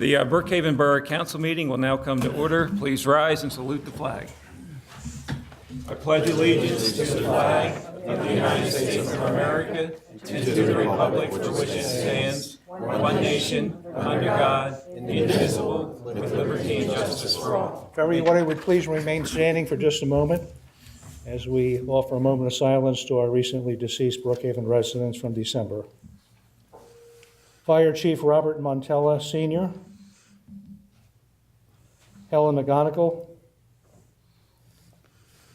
The Brookhaven Borough Council meeting will now come to order. Please rise and salute the flag. I pledge allegiance to the flag of the United States of America and to the republic for which it stands, one nation, under God, indivisible, with liberty and justice for all. If everybody would please remain standing for just a moment as we offer a moment of silence to our recently deceased Brookhaven residents from December. Fire Chief Robert Montella, Sr., Helen McGonigal,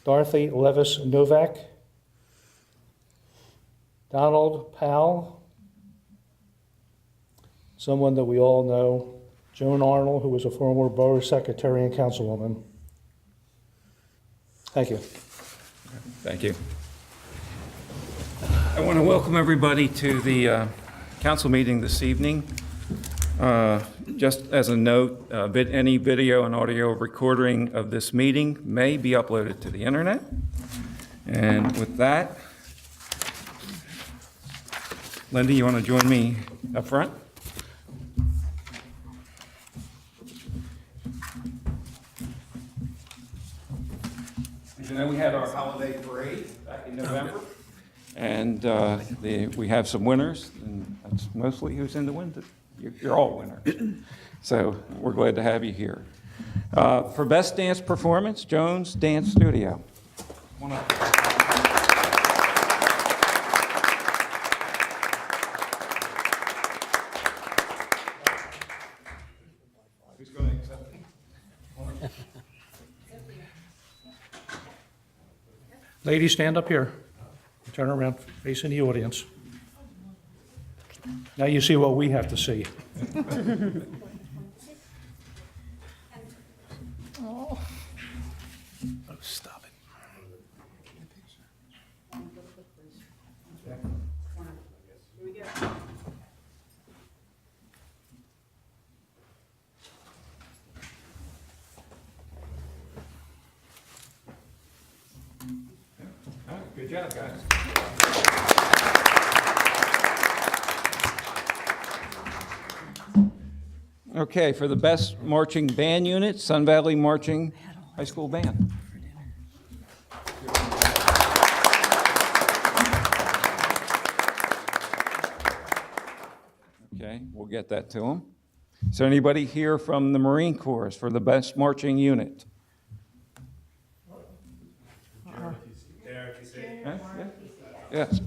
Dorothy Levis Novak, Donald Powell, someone that we all know, Joan Arnold, who was a former borough secretary and councilwoman. Thank you. Thank you. I want to welcome everybody to the council meeting this evening. Just as a note, any video and audio recording of this meeting may be uploaded to the internet. And with that, Linda, you want to join me up front? As you know, we had our holiday parade back in November. And we have some winners, and that's mostly who's in the win. You're all winners. So we're glad to have you here. For Best Dance Performance, Jones Dance Studio. Who's going to accept it? Ladies, stand up here. Turn around, facing the audience. Now you see what we have to see. Oh, stop it. Good job, guys. Okay, for the best marching band unit, Sun Valley Marching High School Band. Okay, we'll get that to them. Is there anybody here from the Marine Corps for the best marching unit? Yeah? Yes.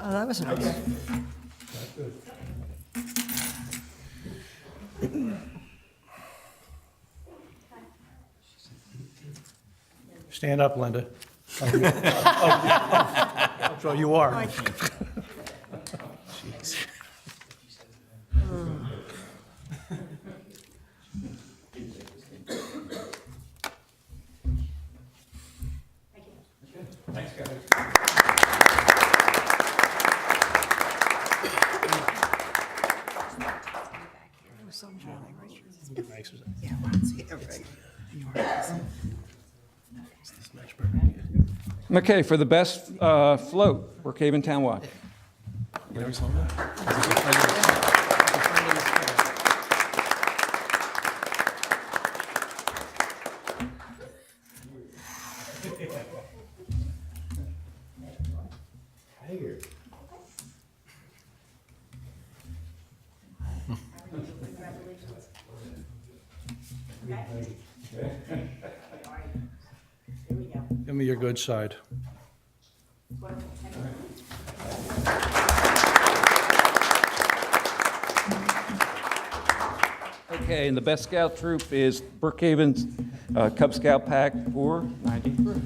Oh, that was nice. Stand up, Linda. So you are. Thanks, guys. Okay, for the best float, Brookhaven Townwide. Give me your good side. Okay, and the best scout troop is Brookhaven's Cub Scout Pack 493.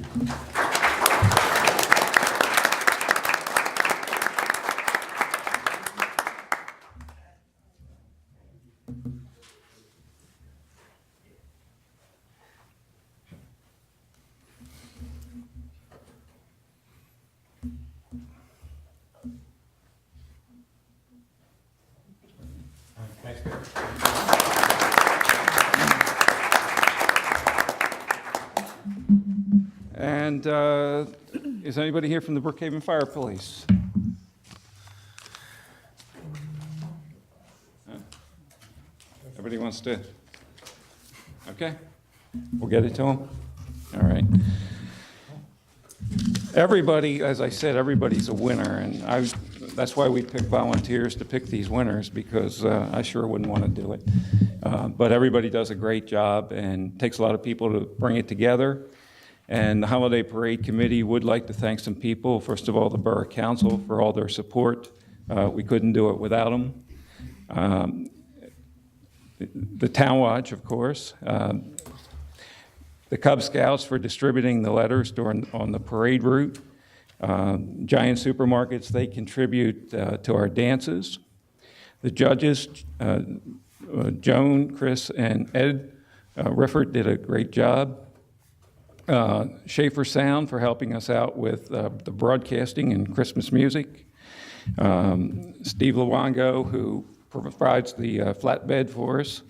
Thanks, Barry. And is anybody here from the Brookhaven Fire Police? Everybody wants to? Okay, we'll get it to them. All right. Everybody, as I said, everybody's a winner, and that's why we pick volunteers to pick these winners, because I sure wouldn't want to do it. But everybody does a great job, and it takes a lot of people to bring it together. And the Holiday Parade Committee would like to thank some people. First of all, the Borough Council for all their support. We couldn't do it without them. The Town Watch, of course. The Cub Scouts for distributing the letters on the parade route. Giant Supermarkets, they contribute to our dances. The judges, Joan, Chris, and Ed Rifford did a great job. Schaefer Sound for helping us out with the broadcasting and Christmas music. Steve Luongo, who provides the flatbed for us.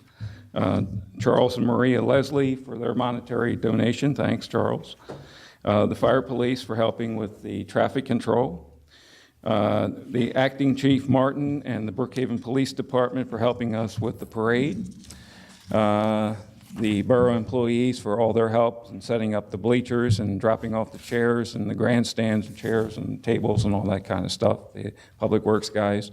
Charles and Maria Leslie for their monetary donation. Thanks, Charles. The Fire Police for helping with the traffic control. The Acting Chief Martin and the Brookhaven Police Department for helping us with the parade. The borough employees for all their help in setting up the bleachers and dropping off the chairs and the grandstands and chairs and tables and all that kind of stuff. The Public Works guys.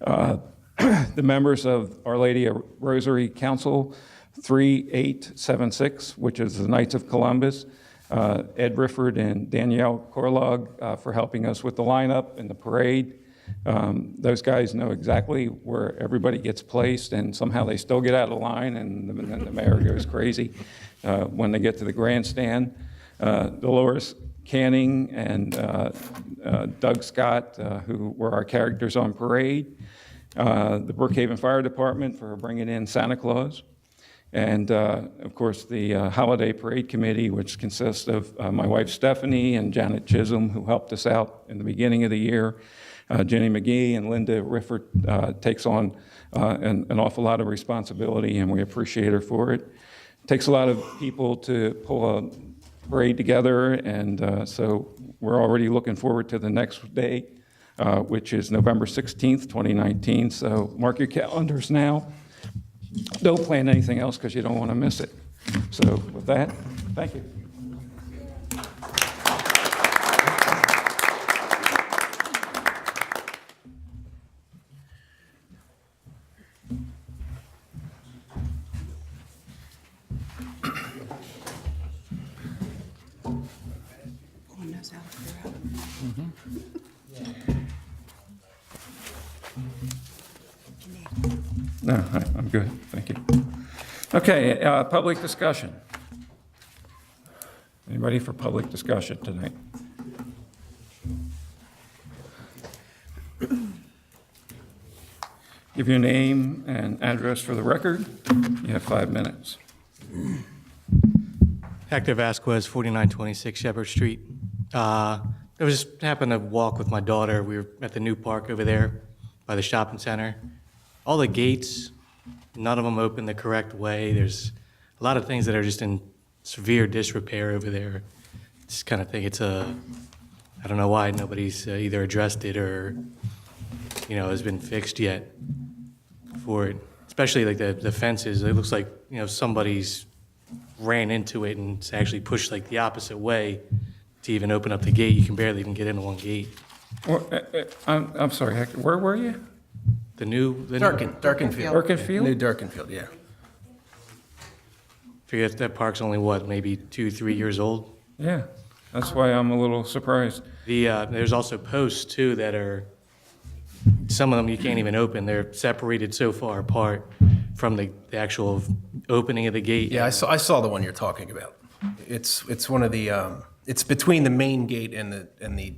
The members of Our Lady of Rosary Council 3876, which is the Knights of Columbus. Ed Rifford and Danielle Corlog for helping us with the lineup and the parade. Those guys know exactly where everybody gets placed, and somehow they still get out of line, and then the mayor goes crazy when they get to the grandstand. Dolores Canning and Doug Scott, who were our characters on parade. The Brookhaven Fire Department for bringing in Santa Claus. And, of course, the Holiday Parade Committee, which consists of my wife Stephanie and Janet Chisholm, who helped us out in the beginning of the year. Jenny McGee and Linda Rifford takes on an awful lot of responsibility, and we appreciate her for it. It takes a lot of people to pull a parade together, and so we're already looking forward to the next day, which is November 16th, 2019. So mark your calendars now. Don't plan anything else because you don't want to miss it. So with that, thank you. No, I'm good, thank you. Okay, public discussion. Anybody for public discussion tonight? Give your name and address for the record. You have 5 minutes. Hector Vasquez, 4926 Shepherd Street. I was just happened to walk with my daughter. We were at the new park over there by the shopping center. All the gates, none of them open the correct way. There's a lot of things that are just in severe disrepair over there. Just kind of think it's I don't know why nobody's either addressed it or, has been fixed yet for it. Especially like the fences. It looks like, somebody's ran into it and it's actually pushed like the opposite way to even open up the gate. You can barely even get into one gate. Well, I'm sorry, Hector, where were you? Darkenfield. Brookhaven? New Darkenfield, yeah. Figure that park's only, maybe 2-3 years old? Yeah, that's why I'm a little surprised. There's also posts, too, that are, some of them you can't even open. They're separated so far apart from the actual opening of the gate. Yeah, I saw the one you're talking about. It's one of the, it's between the main gate and the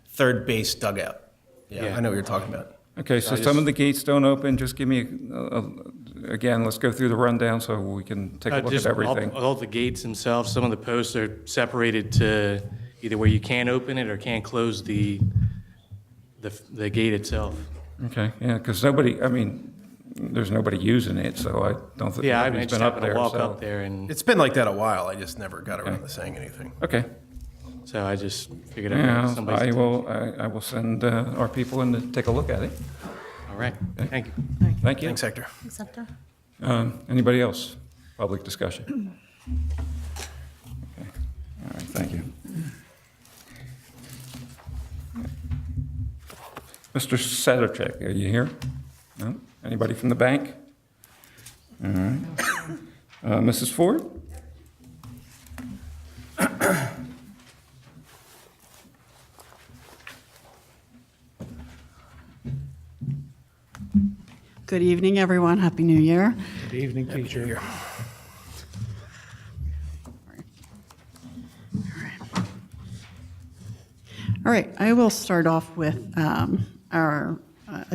third base dugout. Yeah, I know what you're talking about. Okay, so some of the gates don't open. Just give me, again, let's go through the rundown so we can take a look at everything. All the gates themselves, some of the posts are separated to either where you can't open it or can't close the gate itself. Okay, yeah, because there's nobody using it, so I don't think Yeah, I nobody's just been up happened to there. walk so- up there and, It's been like that a while. I just never got around to saying anything. Okay, So I just figured I'd Yeah, ask somebody. I will send our people in to take a look at it. All right, thank you. Thank you. Thanks, Hector. Acceptor? Anybody else? Public discussion? Okay. All right, thank you. Mr. Sadowczyk, are you here? No? Anybody from the bank? All right. Mrs. Ford? Good evening, everyone. Happy New Year. Good evening, teacher. All right, I will start off with a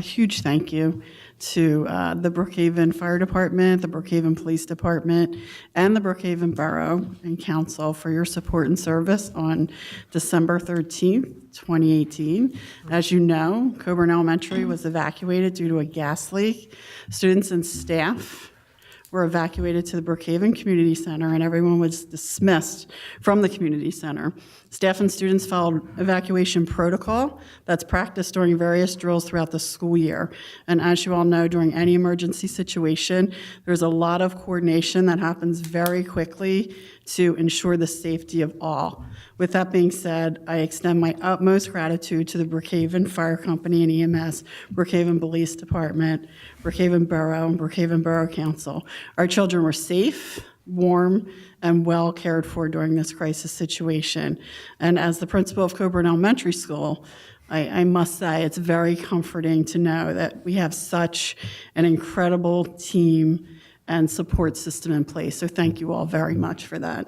huge thank you to the Brookhaven Fire Department, the Brookhaven Police Department, and the Brookhaven Borough and Council for your support and service on December 13th, 2018. As you know, Coburn Elementary was evacuated due to a gas leak. Students and staff were evacuated to the Brookhaven Community Center, and everyone was dismissed from the community center. Staff and students followed evacuation protocol that's practiced during various drills throughout the school year. And as you all know, during any emergency situation, there's a lot of coordination that happens very quickly to ensure the safety of all. With that being said, I extend my utmost gratitude to the Brookhaven Fire Company and EMS, Brookhaven Police Department, Brookhaven Borough, and Brookhaven Borough Council. Our children were safe, warm, and well cared for during this crisis situation. And as the principal of Coburn Elementary School, I must say it's very comforting to know that we have such an incredible team and support system in place. So thank you all very much for that.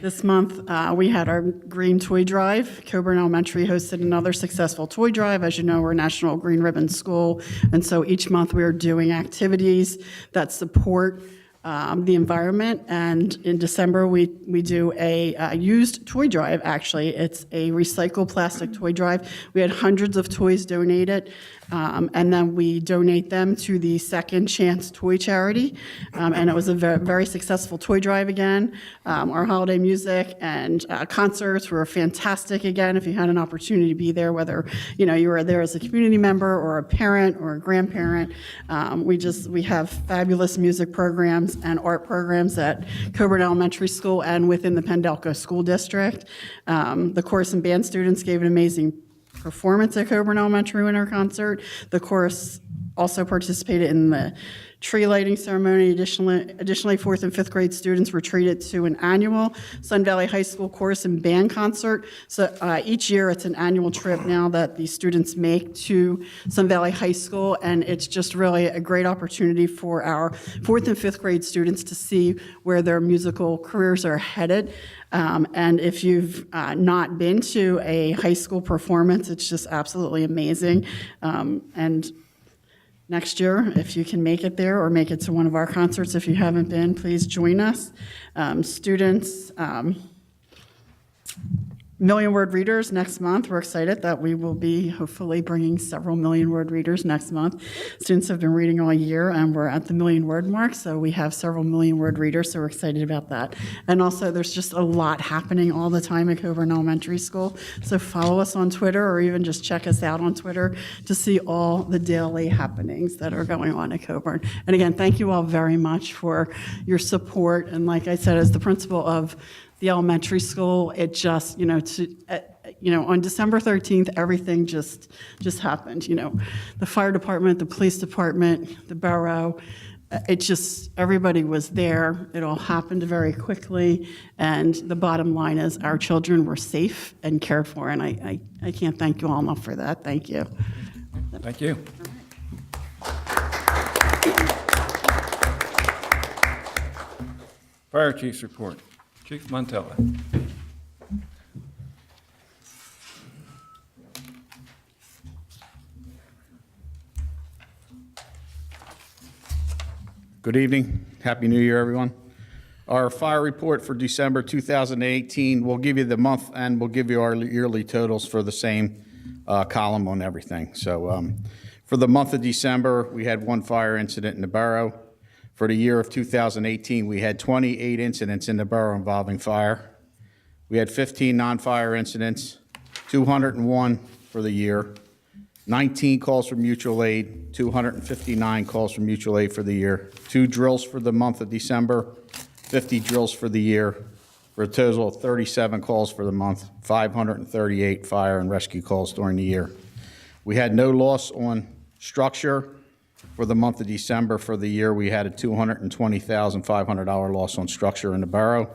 This month, we had our Green Toy Drive. Coburn Elementary hosted another successful toy drive. As you know, we're a National Green Ribbon School, and so each month we are doing activities that support the environment. And in December, we do a used toy drive, actually. It's a recycled plastic toy drive. We had hundreds of toys donated, and then we donate them to the Second Chance Toy Charity. And it was a very successful toy drive again. Our holiday music and concerts were fantastic again. If you had an opportunity to be there, whether you were there as a community member or a parent or a grandparent, we have fabulous music programs and art programs at Coburn Elementary School and within the Pendelco School District. The chorus and band students gave an amazing performance at Coburn Elementary Winter Concert. The chorus also participated in the tree lighting ceremony. Additionally, 4th and 5th grade students were treated to an annual Sun Valley High School chorus and band concert. So each year it's an annual trip now that the students make to Sun Valley High School, and it's just really a great opportunity for our 4th and 5th grade students to see where their musical careers are headed. And if you've not been to a high school performance, it's just absolutely amazing. And next year, if you can make it there or make it to one of our concerts, if you haven't been, please join us. Students, million-word readers next month. We're excited that we will be hopefully bringing several million-word readers next month. Students have been reading all year, and we're at the million-word mark, so we have several million-word readers, so we're excited about that. And also, there's just a lot happening all the time at Coburn Elementary School, so follow us on Twitter or even just check us out on Twitter to see all the daily happenings that are going on at Coburn. And again, thank you all very much for your support, and like I said, as the principal of the elementary school, it just, on December 13th, everything just happened. The fire department, the police department, the borough, everybody was there. It all happened very quickly, and the bottom line is our children were safe and cared for, and I can't thank you all enough for that. Thank you. Thank you. Fire Chief's report. Chief Montella. Good evening. Happy New Year, everyone. Our fire report for December 2018, we'll give you the month and we'll give you our yearly totals for the same column on everything. So for the month of December, we had one fire incident in the borough. For the year of 2018, we had 28 incidents in the borough involving fire. We had 15 non-fire incidents, 201 for the year, 19 calls for mutual aid, 259 calls for mutual aid for the year, 2 drills for the month of December, 50 drills for the year, for a total of 37 calls for the month, 538 fire and rescue calls during the year. We had no loss on structure for the month of December. For the year, we had a $220,500 loss on structure in the borough.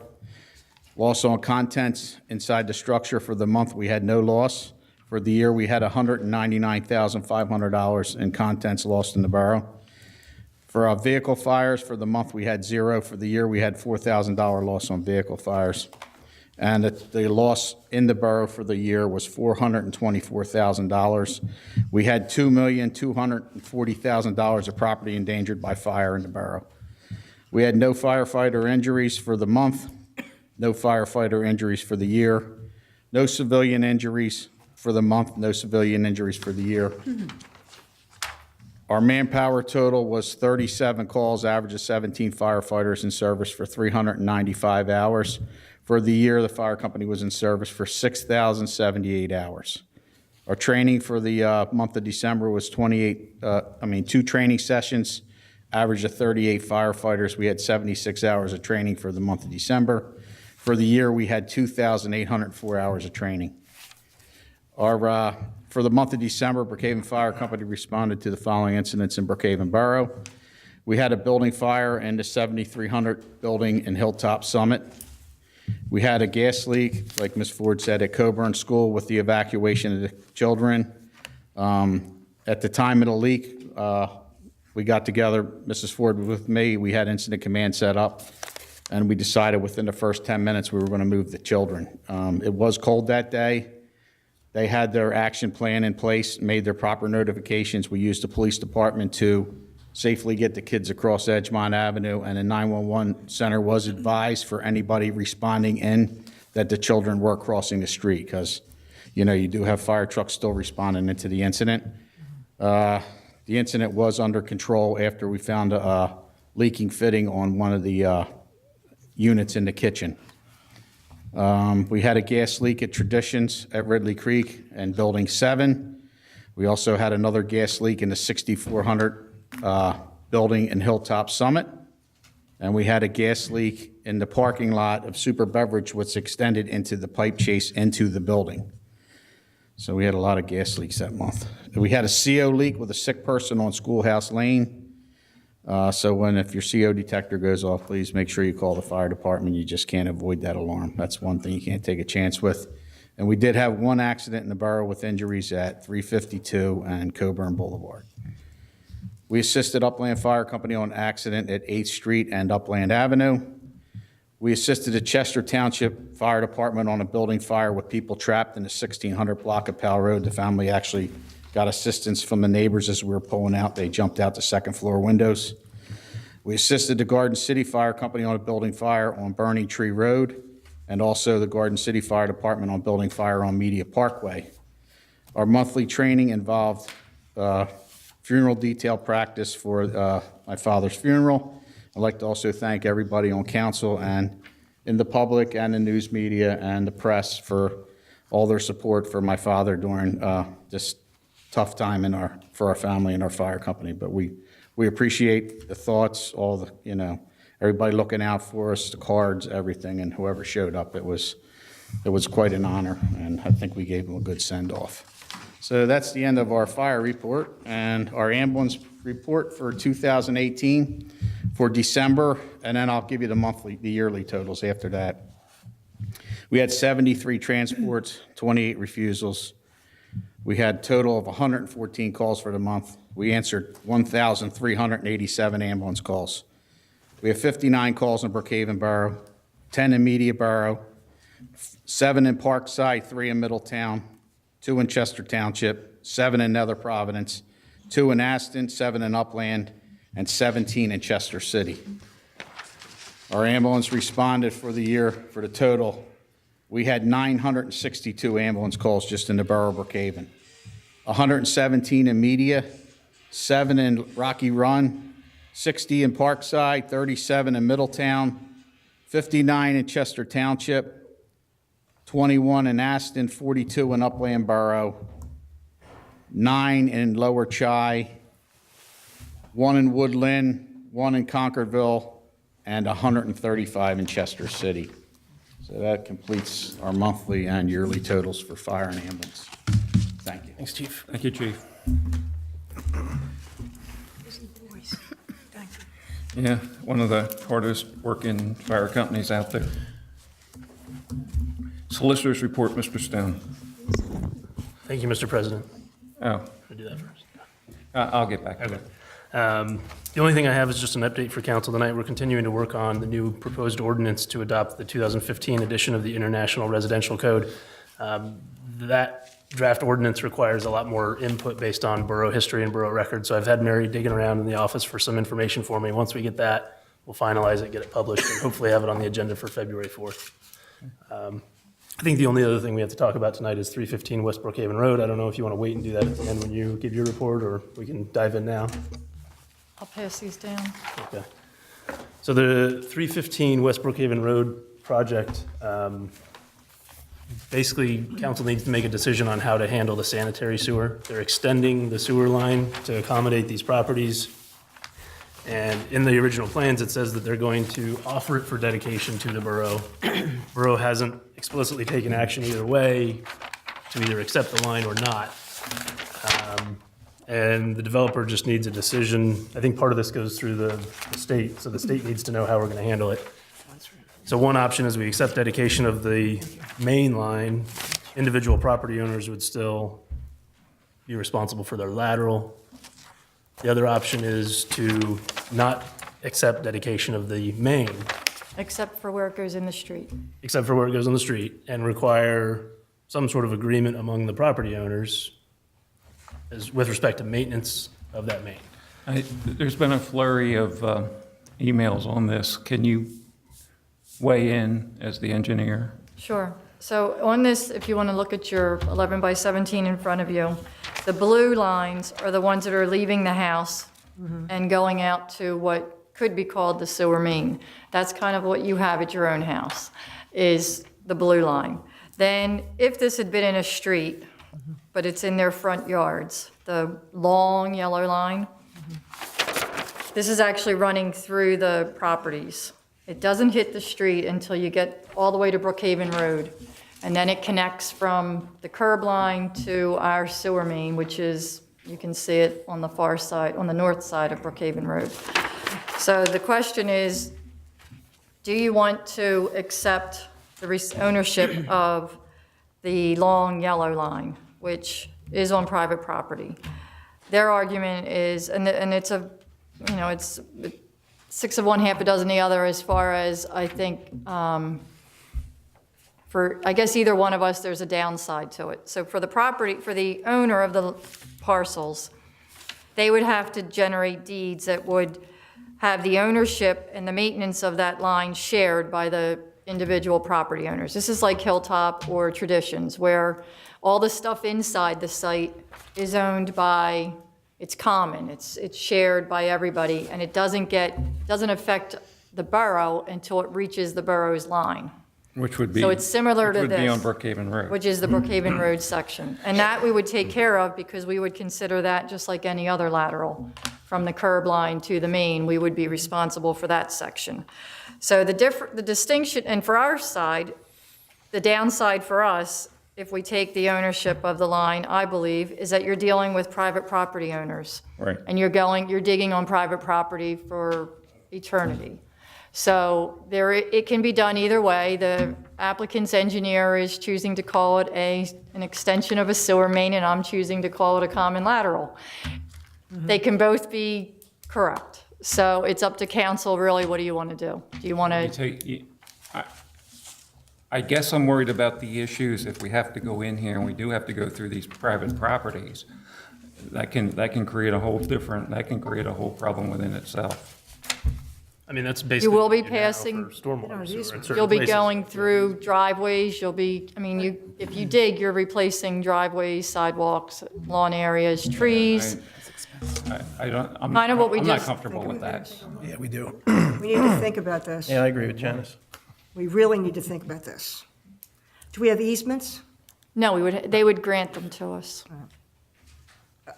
Loss on contents inside the structure for the month, we had no loss. For the year, we had $199,500 in contents lost in the borough. For our vehicle fires, for the month, we had 0. For the year, we had $4,000 loss on vehicle fires. And the loss in the borough for the year was $424,000. We had $2,240,000 of property endangered by fire in the borough. We had no firefighter injuries for the month, no firefighter injuries for the year, no civilian injuries for the month, no civilian injuries for the year. Our manpower total was 37 calls, average of 17 firefighters in service for 395 hours. For the year, the fire company was in service for 6,078 hours. Our training for the month of December was 2 training sessions, average of 38 firefighters. We had 76 hours of training for the month of December. For the year, we had 2,804 hours of training. For the month of December, Brookhaven Fire Company responded to the following incidents in Brookhaven Borough. We had a building fire in the 7300 building in Hilltop Summit. We had a gas leak, like Ms. Ford said, at Coburn School with the evacuation of the children. At the time of the leak, we got together, Mrs. Ford was with me, we had incident command set up, and we decided within the first 10 minutes we were going to move the children. It was cold that day. They had their action plan in place, made their proper notifications. We used the police department to safely get the kids across Edgemont Avenue, and the 911 center was advised for anybody responding in that the children were crossing the street, because, you know, you do have fire trucks still responding into the incident. The incident was under control after we found a leaking fitting on one of the units in the kitchen. We had a gas leak at Traditions at Ridley Creek and Building 7. We also had another gas leak in the 6400 building in Hilltop Summit. And we had a gas leak in the parking lot of Super Beverage, which extended into the pipe chase into the building. So we had a lot of gas leaks that month. We had a CO leak with a sick person on Schoolhouse Lane. So if your CO detector goes off, please make sure you call the fire department. You just can't avoid that alarm. That's one thing you can't take a chance with. And we did have one accident in the borough with injuries at 352 and Coburn Boulevard. We assisted Upland Fire Company on an accident at 8th Street and Upland Avenue. We assisted the Chester Township Fire Department on a building fire with people trapped in the 1600 block of Powell Road. The family actually got assistance from the neighbors as we were pulling out. They jumped out the second floor windows. We assisted the Garden City Fire Company on a building fire on Burning Tree Road, and also the Garden City Fire Department on building fire on Media Parkway. Our monthly training involved funeral detail practice for my father's funeral. I'd like to also thank everybody on council and in the public and the news media and the press for all their support for my father during this tough time for our family and our fire company. But we appreciate the thoughts, all the, everybody looking out for us, the cards, everything, and whoever showed up. It was quite an honor, and I think we gave them a good send-off. So that's the end of our fire report and our ambulance report for 2018 for December, and then I'll give you the yearly totals after that. We had 73 transports, 28 refusals. We had a total of 114 calls for the month. We answered 1,387 ambulance calls. We have 59 calls in Brookhaven Borough, 10 in Media Borough, 7 in Parkside, 3 in Middletown, 2 in Chester Township, 7 in Nether Providence, 2 in Aston, 7 in Upland, and 17 in Chester City. Our ambulance responded for the year, for the total, we had 962 ambulance calls just in the borough of Brookhaven. 117 in Media, 7 in Rocky Run, 60 in Parkside, 37 in Middletown, 59 in Chester Township, 21 in Aston, 42 in Upland Borough, 9 in Lower Chi, 1 in Woodland, 1 in Concordville, and 135 in Chester City. So that completes our monthly and yearly totals for fire and ambulance. Thank you. Thanks, Chief. Thank you, Chief. Yeah, one of the hardest working fire companies out there. Solicitors report, Mr. Stone. Thank you, Mr. President. Oh, I'll do that first. I'll get back to it. The only thing I have is just an update for council tonight. We're continuing to work on the new proposed ordinance to adopt the 2015 edition of the International Residential Code. That draft ordinance requires a lot more input based on borough history and borough records. So I've had Mary digging around in the office for some information for me. Once we get that, we'll finalize it, get it published, and hopefully have it on the agenda for February 4th. I think the only other thing we have to talk about tonight is 315 West Brookhaven Road. I don't know if you want to wait and do that at the end when you give your report, or we can dive in now. I'll pass these down. Okay. So the 315 West Brookhaven Road project, basically, council needs to make a decision on how to handle the sanitary sewer. They're extending the sewer line to accommodate these properties. And in the original plans, it says that they're going to offer it for dedication to the borough. Borough hasn't explicitly taken action either way to either accept the line or not. And the developer just needs a decision. I think part of this goes through the state, so the state needs to know how we're going to handle it. So one option is we accept dedication of the main line. Individual property owners would still be responsible for their lateral. The other option is to not accept dedication of the main, Except for where it goes in the street. except for where it goes on the street, and require some sort of agreement among the property owners with respect to maintenance of that main. There's been a flurry of emails on this. Can you weigh in as the engineer? Sure. So on this, if you want to look at your 11 by 17 in front of you, the blue lines are the ones that are leaving the house and going out to what could be called the sewer main. That's kind of what you have at your own house, is the blue line. Then if this had been in a street, but it's in their front yards, the long yellow line, this is actually running through the properties. It doesn't hit the street until you get all the way to Brookhaven Road. And then it connects from the curb line to our sewer main, which is, you can see it on the far side, on the north side of Brookhaven Road. So the question is, do you want to accept the ownership of the long yellow line, which is on private property? Their argument is, and it's a, you know, it's 6 of one, half a dozen the other, as far as, I think, for, I guess either one of us, there's a downside to it. So for the property, for the owner of the parcels, they would have to generate deeds that would have the ownership and the maintenance of that line shared by the individual property owners. This is like Hilltop or Traditions, where all the stuff inside the site is owned by, it's common, it's shared by everybody, and it doesn't affect the borough until it reaches the borough's line. Which would be. So it's similar to Which would be on this, Brookhaven Road. which is the Brookhaven Road section. And that we would take care of, because we would consider that just like any other lateral. From the curb line to the main, we would be responsible for that section. So the distinction, and for our side, the downside for us, if we take the ownership of the line, I believe, is that you're dealing with private property owners. Right. And you're digging on private property for eternity. So it can be done either way. The applicant's engineer is choosing to call it an extension of a sewer main, and I'm choosing to call it a common lateral. They can both be correct. So it's up to council, really, what do you want to do? Do you want to? I guess I'm worried about the issues if we have to go in here and we do have to go through these private properties. That can create a whole problem within itself. I mean, that's basically. You will be what do now passing- for stormwater sewer in certain You'll be places. going through driveways, if you dig, you're replacing driveways, sidewalks, lawn areas, trees. I don't, I'm Kind of what we I'm not just- comfortable with that. Yeah, we do. We need to think about this. Yeah, I agree with Janice. We really need to think about this. Do we have easements? No, they would grant them to us.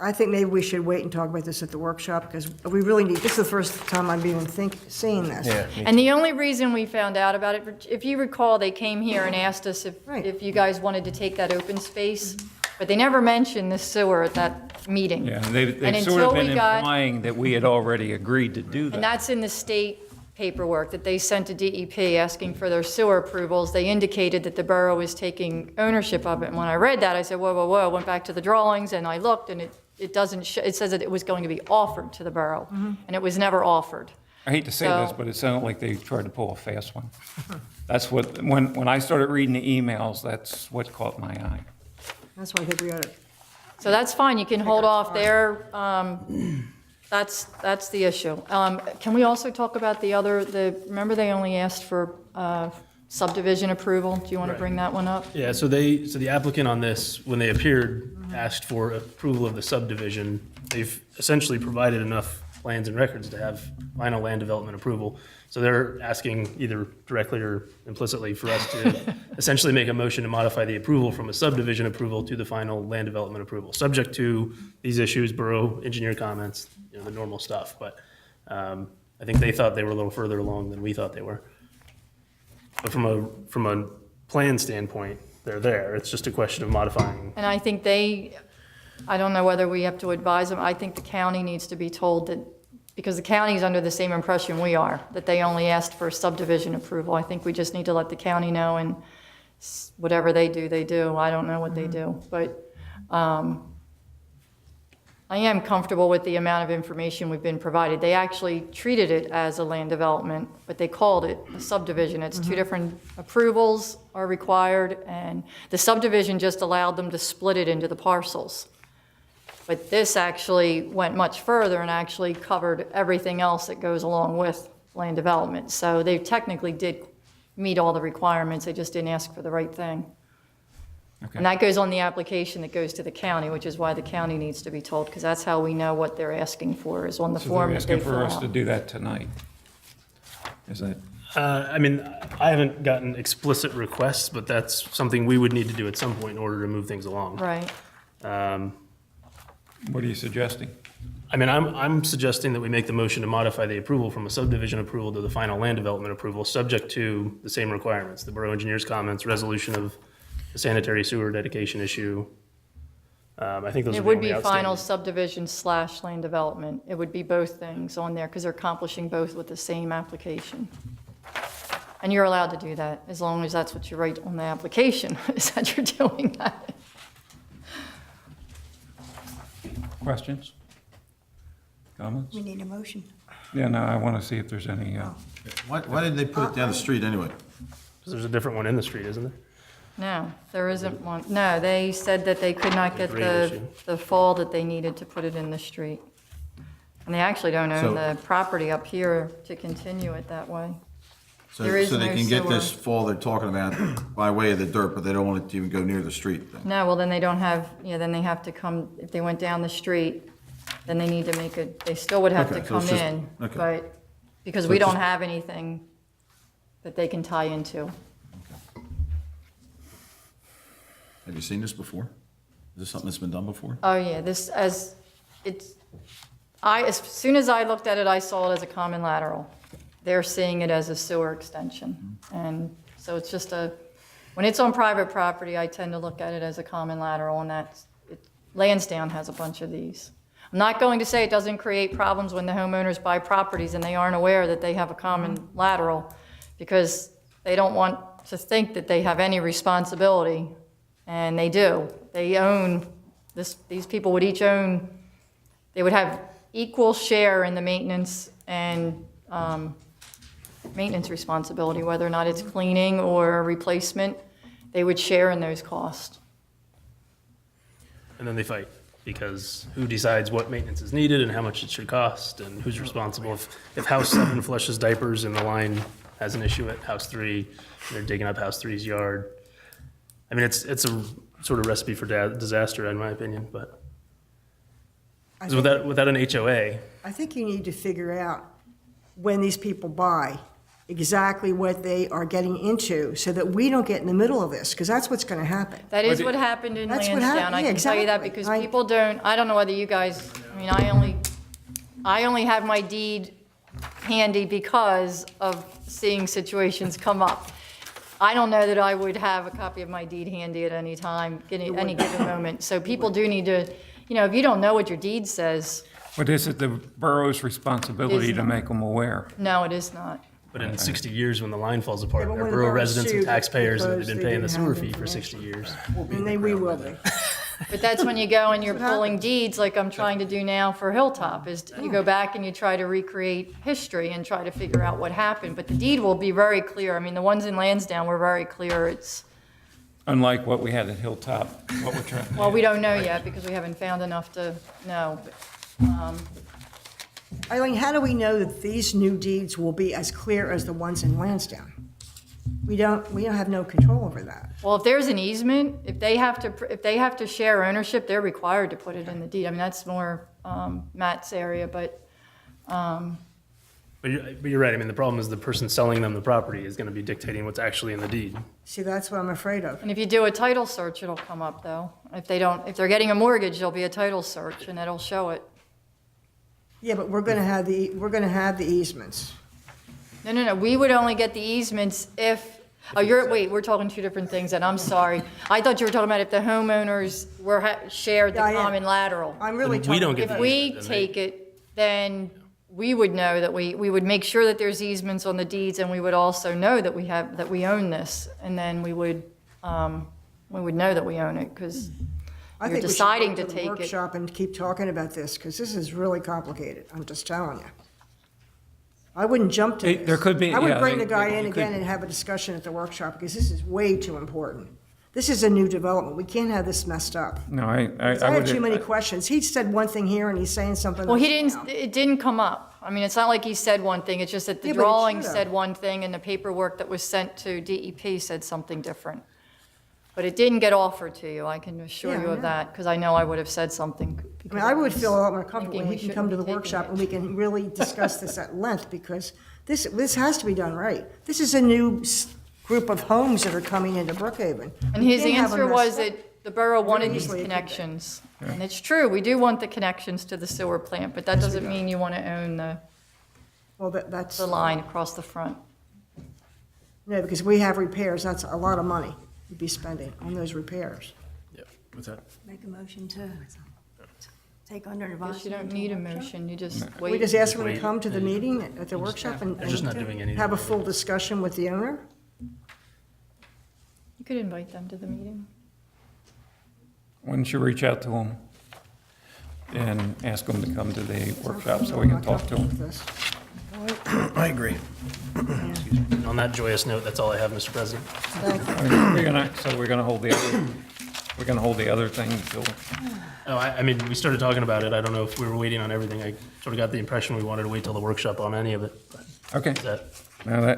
I think maybe we should wait and talk about this at the workshop, because we really need, this is the first time I'm even seeing this. Yeah, me And the only reason we found out about it, if you recall, they came here and asked us Right. if you guys wanted to take that open space, but they never mentioned the sewer at that meeting. Yeah, And they've sort until of been we got- implying that we had already agreed to do And that. that's in the state paperwork that they sent to DEP asking for their sewer approvals. They indicated that the borough was taking ownership of it. And when I read that, I said, whoa, whoa, whoa, went back to the drawings and I looked and it doesn't, it says that it was going to be offered to the borough. And it was never offered. I hate to say this, So- but it sounded like they tried to pull a fast one. That's what, when I started reading the emails, that's what caught my eye. That's why I think we ought to, So that's fine, you can hold off there. That's the issue. Can we also talk about remember they only asked for subdivision approval? Do you want to bring that one up? Yeah, so the applicant on this, when they appeared, asked for approval of the subdivision. They've essentially provided enough plans and records to have final land development approval. So they're asking either directly or implicitly for us to essentially make a motion to modify the approval from a subdivision approval to the final land development approval, subject to these issues, borough engineer comments, the normal stuff. But I think they thought they were a little further along than we thought they were. But from a plan standpoint, they're there. It's just a question of modifying. And I think I don't know whether we have to advise them. I think the county needs to be told that, because the county's under the same impression we are, that they only asked for subdivision approval. I think we just need to let the county know, and whatever they do, they do. I don't know what they do. But I am comfortable with the amount of information we've been provided. They actually treated it as a land development, but they called it a subdivision. It's two different approvals are required, and the subdivision just allowed them to split it into the parcels. But this actually went much further and actually covered everything else that goes along with land development. So they technically did meet all the requirements, they just didn't ask for the right thing. Okay. And that goes on the application that goes to the county, which is why the county needs to be told, because that's how we know what they're asking for, is on the So form they're that they asking fill for us to out. do that tonight. Is that, I mean, I haven't gotten explicit requests, but that's something we would need to do at some point in order to move things along. Right. what are you suggesting? I mean, I'm suggesting that we make the motion to modify the approval from a subdivision approval to the final land development approval, subject to the same requirements, the borough engineer's comments, resolution of the sanitary sewer dedication issue. I think those It are the would only be final outstanding. subdivision / land development. It would be both things on there, because they're accomplishing both with the same application. And you're allowed to do that, as long as that's what you write on the application, is that you're doing that. Questions? Comments? we need a motion. Yeah, no, I want to see if there's any, Why did they put it down the street anyway? 'Cause there's a different one in the street, isn't there? No, there isn't one. No, they said that they could not get Grade the issue. fall that they needed to put it in the street. And they actually don't own So- the property up here to continue it that way. So There is so they no can get sewer. this fall they're talking about by way of the dirt, but they don't want it to even go near the street then? No, well, then they don't have, then they have to come, if they went down the street, then they need to make a, they still would have to Okay, so come it's just- in. okay. But, because So we it's don't just- have anything that they can tie into. Have you seen this before? Is this something that's been done before? Oh, yeah, as soon as I looked at it, I saw it as a common lateral. They're seeing it as a sewer extension. And so it's just when it's on private property, I tend to look at it as a common lateral, and Lansdowne has a bunch of these. I'm not going to say it doesn't create problems when the homeowners buy properties and they aren't aware that they have a common lateral, because they don't want to think that they have any responsibility, and they do. They own, these people would each own, they would have equal share in the maintenance and maintenance responsibility, whether or not it's cleaning or replacement, they would share in those costs. And then they fight, because who decides what maintenance is needed and how much it should cost, and who's responsible if house 7 flushes diapers and the line has an issue at house 3, and they're digging up house 3's yard. I mean, it's a sort of recipe for disaster, in my opinion, but I 'Cause think- without an HOA, I think you need to figure out when these people buy, exactly what they are getting into, so that we don't get in the middle of this, because that's what's going to happen. That is what happened in That's what Lansdowne. I yeah, can tell you that exactly. because I- people don't, I don't know whether you guys, I mean, I only have my deed handy because of seeing situations come up. I don't know that I would have a copy of my deed handy at any time, any given moment. So people do need to, if you don't know what your deed says, But is it the borough's responsibility to make them aware? no, it is not. but in 60 years, when the line falls apart, Yeah, but our when the borough borough residents and sued taxpayers have because been they paying the didn't sewer have fee for information. 60 years. And we will be. But that's when you go and you're pulling deeds, like I'm trying to do now for Hilltop, is you go back and you try to recreate history and try to figure out what happened. But the deed will be very clear. I mean, the ones in Lansdowne were very clear. It's, Unlike what we had at Hilltop, what we're trying. well, we don't know yet because we haven't found enough to know. Eileen, how do we know that these new deeds will be as clear as the ones in Lansdowne? We don't have no control over that. Well, if there's an easement, if they have to share ownership, they're required to put it in the deed. I mean, that's more Matt's area, but But you're right. I mean, the problem is the person selling them the property is going to be dictating what's actually in the deed. See, that's what I'm afraid of. and if you do a title search, it'll come up though. If they're getting a mortgage, there'll be a title search and it'll show it. Yeah, but we're gonna have the easements. No, we would only get the easements if, wait, we're talking two different things, and I'm sorry. I thought you were talking about if the homeowners shared the Yeah, yeah. common lateral. I'm really Then we don't talking get If the we easement, then they- take it, then we would know that we would make sure that there's easements on the deeds, and we would also know that we own this, and then we would know that we own it, because I you're think we should deciding go to the take it. workshop and keep talking about this, because this is really complicated, I'm just telling you. I wouldn't jump to Hey, this. there could be- I would yeah, bring they- the guy in you again could- and have a discussion at the workshop, because this is way too important. This is a new development, we can't have this messed up. No, I I have would. too many questions. He said one thing here and he's saying something Well, else he now. it didn't come up. I mean, it's not like he said one thing, it's just that the Yeah, but it drawing should've. said one thing, and the paperwork that was sent to DEP said something different. But it didn't get offered to you, I can assure Yeah, you I of know. that, because I know I would have said something. I mean, I would feel a lot more comfortable Thinking when we he can come to the shouldn't be taking workshop it. and we can really discuss this at length, because this has to be done right. This is a new group of homes that are coming into Brookhaven. And We his can't have them answer was messed up. that the borough wanted these easily it could be. connections. And it's true, we do want the connections to the sewer plant, but that doesn't mean you want to own Well, that's, the line across the front. no, because we have repairs, that's a lot of money we'd be spending on those repairs. Yeah. What's that? Make a motion to take under Guess advisement. you don't need a motion, you just We wait. just ask them to wait. come to the meeting at the workshop and They're just not doing anything. have a full discussion with the owner? You could invite them to the meeting. Why don't you reach out to them and ask them to come to the workshop so we can talk to them? This. I agree. And on that joyous note, that's all I have, Mr. President. We're gonna hold the other thing until, Oh, I mean, we started talking about it. I don't know if we were waiting on everything. I sort of got the impression we wanted to wait till the workshop on any of it. But okay. is that, Now,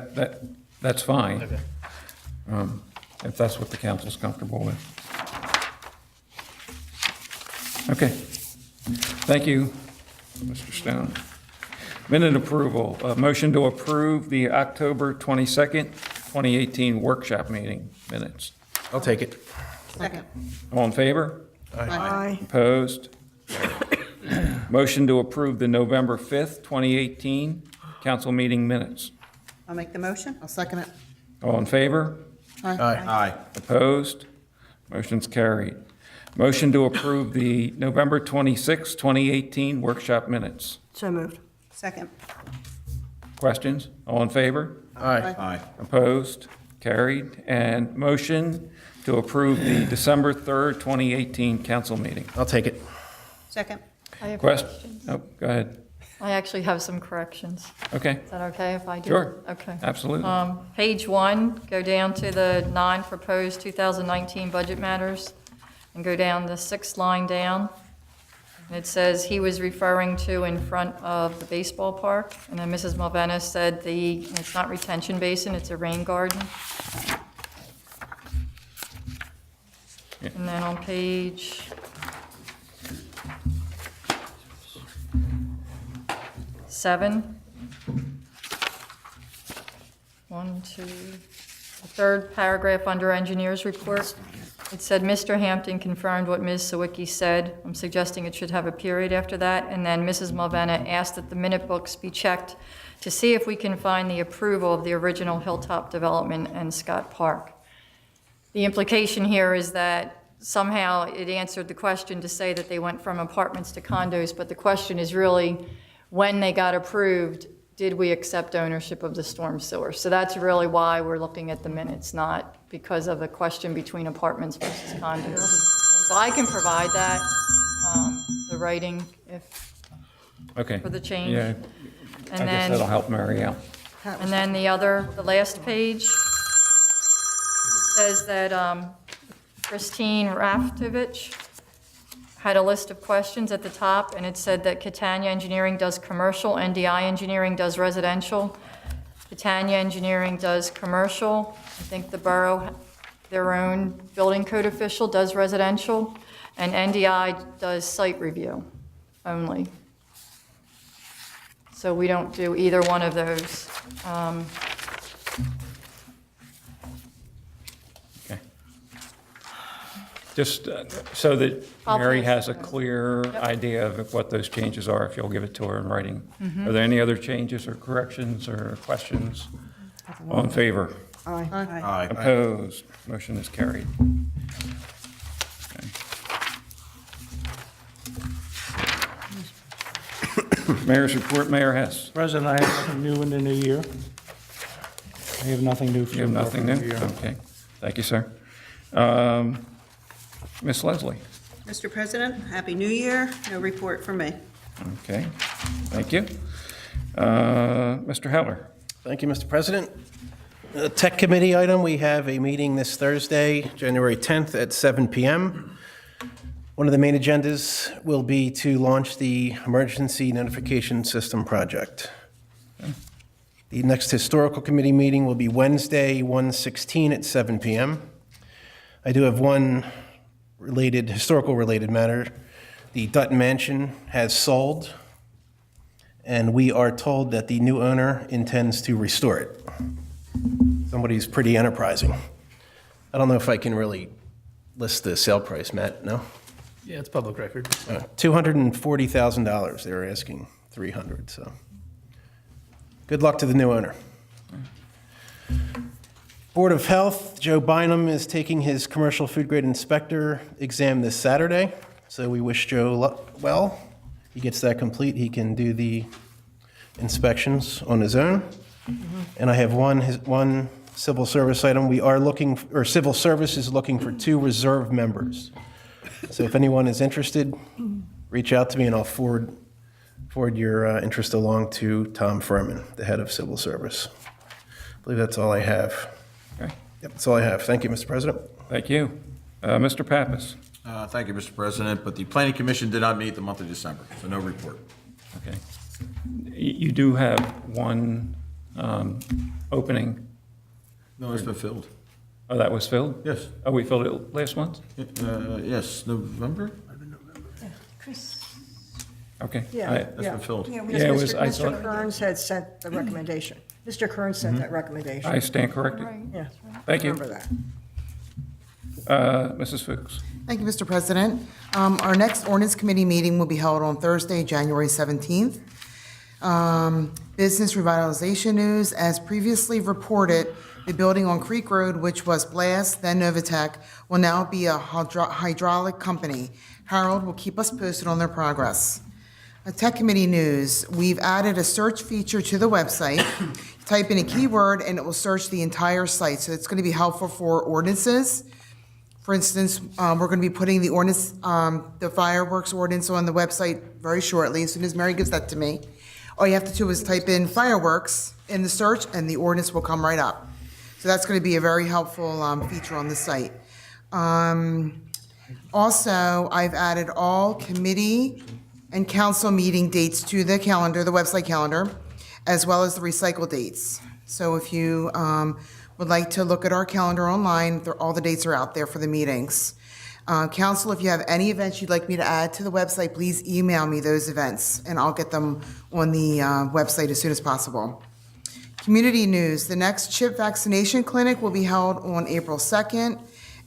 that's fine, okay. if that's what the council's comfortable with. Okay. Thank you, Mr. Stone. Minute approval, motion to approve the October 22nd, 2018 workshop meeting minutes. I'll take it. All in favor? Aye. Opposed? Motion to approve the November 5th, 2018 council meeting minutes. I'll make the motion. I'll second it. All in favor? Aye. Aye. Opposed? Motion's carried. Motion to approve the November 26th, 2018 workshop minutes. So moved. Second. Questions? All in favor? Aye. Aye. Opposed? Carried. And motion to approve the December 3rd, 2018 council meeting. I'll take it. Second. I have Question? questions. Oh, go ahead. I actually have some corrections. Okay, Is that okay if I do? Sure. Okay. absolutely. Page 1, go down to the 9 proposed 2019 budget matters, and go down the 6th line down. And it says he was referring to in front of the baseball park, and then Mrs. Malvena said it's not retention basin, it's a rain garden. Yeah. And then on page 7. 1, 2, the third paragraph under engineers report. It said, Mr. Hampton confirmed what Ms. Sawicki said. I'm suggesting it should have a period after that. And then Mrs. Mulvena asked that the minute books be checked to see if we can find the approval of the original Hilltop development and Scott Park. The implication here is that somehow it answered the question to say that they went from apartments to condos, but the question is really, when they got approved, did we accept ownership of the storm sewer? So that's really why we're looking at the minutes, not because of a question between apartments versus condos. So I can provide that, the writing, if, Okay. for the change. Yeah, I And guess that'll then, help Mary out. and then the last page, it says that Christine Raftovich had a list of questions at the top, and it said that Catania Engineering does commercial, NDI Engineering does residential. Catania Engineering does commercial. I think the borough, their own building code official does residential, and NDI does site review only. So we don't do either one of those. Okay. Just so that I'll Mary pass has a clear idea of what those changes are, if you'll give it to her in writing. Mm-hmm. Are there any other changes or corrections or questions? All in favor? Aye. Aye. Opposed? Motion is carried. Okay. Mayor's report, Mayor Hess. President, I have nothing new in the new year. I have nothing new for You have nothing new? the year. Okay. Thank you, sir. Ms. Leslie? Mr. President, Happy New Year. No report from me. Okay. Thank you. Mr. Heller? Thank you, Mr. President. Tech Committee item, we have a meeting this Thursday, January 10th at 7 p.m. One of the main agendas will be to launch the Emergency Notification System project. The next Historical Committee meeting will be Wednesday, 1/16 at 7 p.m. I do have one historical-related matter. The Dutton Mansion has sold, and we are told that the new owner intends to restore it. Somebody's pretty enterprising. I don't know if I can really list the sale price, Matt, no? Yeah, it's public record. $240,000, they were asking $300,000, so. Good luck to the new owner. Board of Health, Joe Bynum is taking his commercial food grade inspector exam this Saturday, so we wish Joe well. He gets that complete, he can do the inspections on his own. And I have one civil service item. We are looking, or Civil Service is looking for 2 reserve members. So if anyone is interested, reach out to me and I'll forward your interest along to Tom Furman, the head of Civil Service. I believe that's all I have. Okay. Yep, that's all I have. Thank you, Mr. President. Thank you. Mr. Pappas? Thank you, Mr. President, but the Planning Commission did not meet the month of December, so no report. Okay. You do have one opening. No, it's been filled. Oh, that was filled? Yes. Oh, we filled it last month? Yes, November? Chris, Okay. Yeah, I- That's been filled. yeah, Yeah, it was, I Mr. thought, Kearns had sent the recommendation. Mr. Kearns sent that recommendation. I stand corrected. Yeah, Thank you. remember that. Mrs. Fuchs? Thank you, Mr. President. Our next ordinance committee meeting will be held on Thursday, January 17th. Business revitalization news, as previously reported, the building on Creek Road, which was Blast, then Novatech, will now be a hydraulic company. Harold will keep us posted on their progress. Tech committee news, we've added a search feature to the website. Type in a keyword and it will search the entire site, so it's going to be helpful for ordinances. For instance, we're going to be putting the ordinance, the fireworks ordinance on the website very shortly, as soon as Mary gives that to me. All you have to do is type in fireworks in the search and the ordinance will come right up. So that's going to be a very helpful feature on the site. Also, I've added all committee and council meeting dates to the calendar, the website calendar, as well as the recycle dates. So if you would like to look at our calendar online, all the dates are out there for the meetings. Council, if you have any events you'd like me to add to the website, please email me those events, and I'll get them on the website as soon as possible. Community news, the next CHIP vaccination clinic will be held on April 2nd,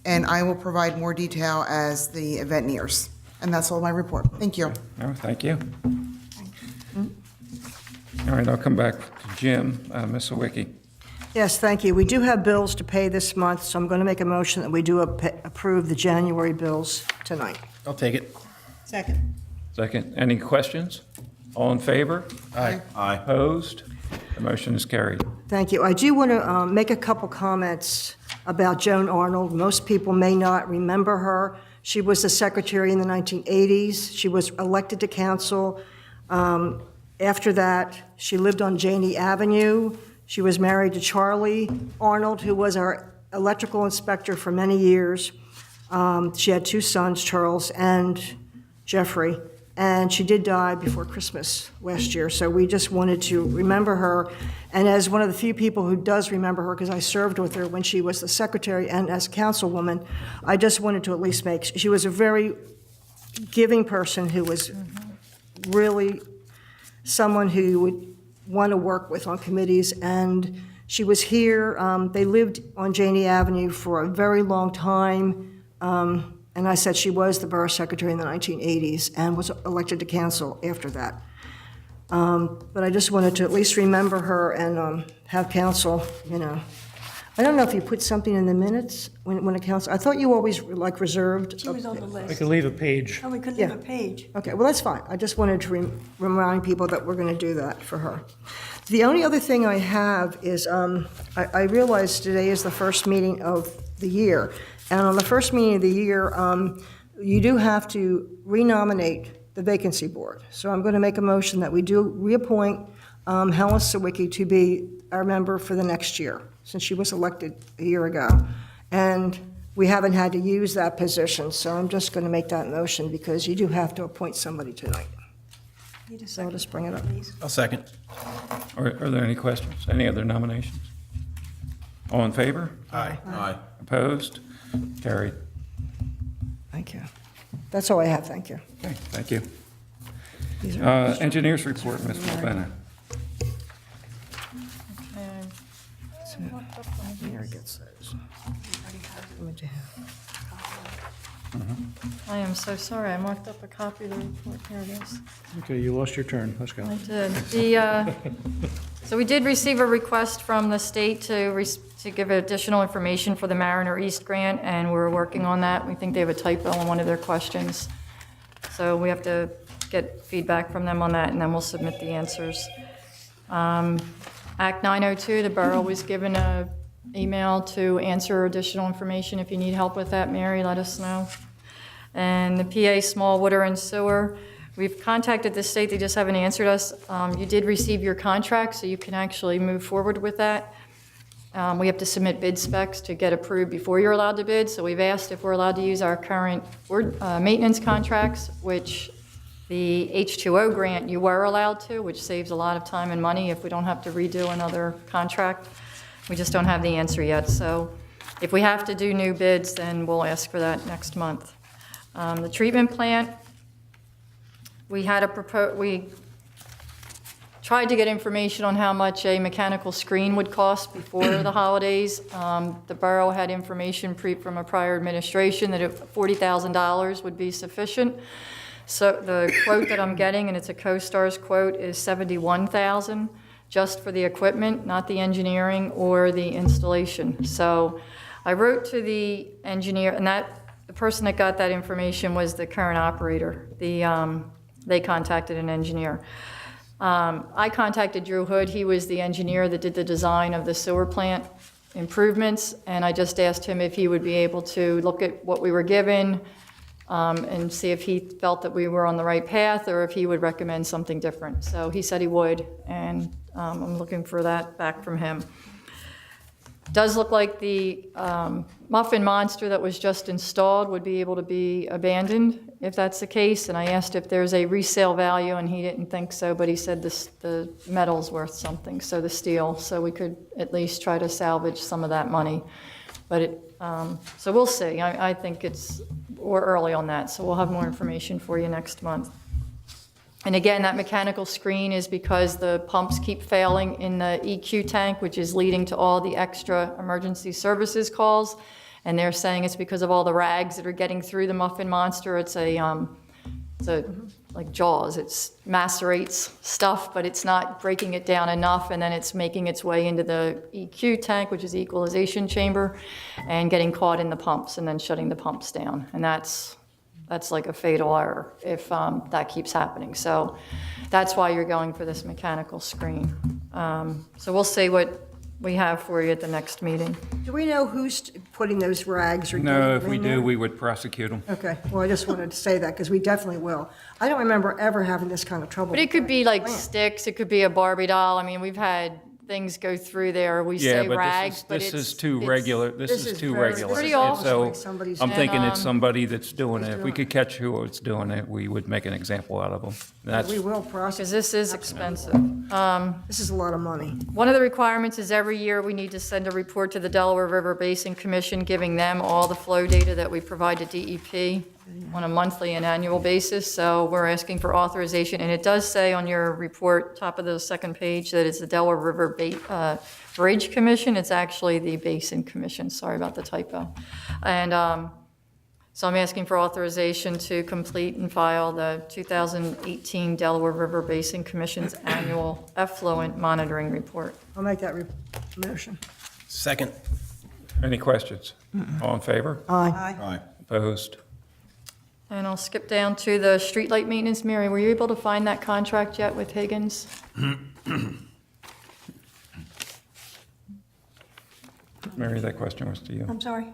and I will provide more detail as the event nears. And that's all my report. Thank you. Oh, thank you. All right, I'll come back to Jim. Ms. Sawicki. Yes, thank you. We do have bills to pay this month, so I'm going to make a motion that we do approve the January bills tonight. I'll take it. Second. Second, any questions? All in favor? Aye. Aye. Opposed? The motion is carried. Thank you. I do want to make a couple comments about Joan Arnold. Most people may not remember her. She was the secretary in the 1980s. She was elected to council. After that, she lived on Janney Avenue. She was married to Charlie Arnold, who was our electrical inspector for many years. She had 2 sons, Charles and Jeffrey, and she did die before Christmas last year, so we just wanted to remember her. And as one of the few people who does remember her, because I served with her when she was the secretary and as councilwoman, I just wanted to at least she was a very giving person who was really someone who you would want to work with on committees, and she was here. They lived on Janney Avenue for a very long time, and I said she was the borough secretary in the 1980s and was elected to council after that. But I just wanted to at least remember her and have council, I don't know if you put something in the minutes when a council, I thought you always reserved. She was on the We list. could leave a page. Oh, we could leave Yeah. a page. Okay, well, that's fine. I just wanted to remind people that we're going to do that for her. The only other thing I have is, I realized today is the first meeting of the year. And on the first meeting of the year, you do have to renominate the vacancy board. So I'm going to make a motion that we do reappoint Helen Sawicki to be our member for the next year, since she was elected a year ago. And we haven't had to use that position, so I'm just going to make that motion because you do have to appoint somebody tonight. Need a So I'll second, just bring it up. please. I'll second. Are there any questions? Any other nominations? All in favor? Aye. Aye. Opposed? Carried. Thank you. That's all I have, thank you. Okay, thank you. These are- Engineers report, Ms. Mulvena. Here gets those. What you have? I am so sorry, I marked up a copy of the report, here it is. Okay, you lost your turn. Let's go. I did. So we did receive a request from the state to give additional information for the Mariner East grant, and we're working on that. We think they have a typo on one of their questions. So we have to get feedback from them on that, and then we'll submit the answers. Act 902, the borough was given an email to answer additional information. If you need help with that, Mary, let us know. And the PA Small Water and Sewer, we've contacted the state, they just haven't answered us. You did receive your contract, so you can actually move forward with that. We have to submit bid specs to get approved before you're allowed to bid, so we've asked if we're allowed to use our current maintenance contracts, which the H2O grant you were allowed to, which saves a lot of time and money if we don't have to redo another contract. We just don't have the answer yet, so if we have to do new bids, then we'll ask for that next month. The treatment plant, we tried to get information on how much a mechanical screen would cost before the holidays. The borough had information from a prior administration that $40,000 would be sufficient. So the quote that I'm getting, and it's a CoStar's quote, is $71,000 just for the equipment, not the engineering or the installation. So I wrote to the engineer, and the person that got that information was the current operator. They contacted an engineer. I contacted Drew Hood. He was the engineer that did the design of the sewer plant improvements, and I just asked him if he would be able to look at what we were given and see if he felt that we were on the right path or if he would recommend something different. So he said he would, and I'm looking for that back from him. Does look like the Muffin Monster that was just installed would be able to be abandoned if that's the case. And I asked if there's a resale value, and he didn't think so, but he said the metal's worth something, so the steel. So we could at least try to salvage some of that money. So we'll see. I think we're early on that, so we'll have more information for you next month. And again, that mechanical screen is because the pumps keep failing in the EQ tank, which is leading to all the extra emergency services calls. And they're saying it's because of all the rags that are getting through the Muffin Monster. It's like Jaws. It macerates stuff, but it's not breaking it down enough, and then it's making its way into the EQ tank, which is the equalization chamber, and getting caught in the pumps and then shutting the pumps down. And that's like a fatal error if that keeps happening. So that's why you're going for this mechanical screen. So we'll see what we have for you at the next meeting. Do we know who's putting those rags or No, getting if them we in do, there? we would prosecute them. Okay, well, I just wanted to say that, because we definitely will. I don't remember ever having this kind of trouble. But it could be like sticks, it could be a Barbie doll. I mean, we've had things go through there. We Yeah, say but rags, but this it's... is too regular. This is too very- regular. Pretty this is awful. So like somebody's- I'm thinking it's And, somebody that's doing it. If we could catch who it's doing it, we would make an example out of them. That's, We will Because prosecute. this is expensive. This is a lot of money. One of the requirements is every year we need to send a report to the Delaware River Basin Commission, giving them all the flow data that we provide to DEP on a monthly and annual basis. So we're asking for authorization, and it does say on your report, top of the second page, that it's the Delaware River Bridge Commission. It's actually the Basin Commission. Sorry about the typo. And so I'm asking for authorization to complete and file the 2018 Delaware River Basin Commission's annual effluent monitoring report. I'll make that motion. Second. any questions? All in favor? Aye. Aye. Opposed? And I'll skip down to the streetlight maintenance. Mary, were you able to find that contract yet with Higgins? Mary, that question was to you. I'm sorry?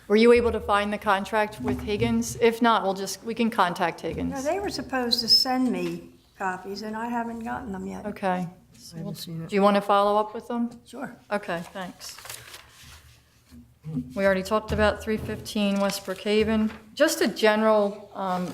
Were you able to find the contract with Higgins? If not, we can contact No, Higgins. they were supposed to send me copies, and I haven't gotten them yet. Okay. Do you want to follow up with them? Sure. Okay, thanks. We already talked about 315 West Brookhaven. Just a general, I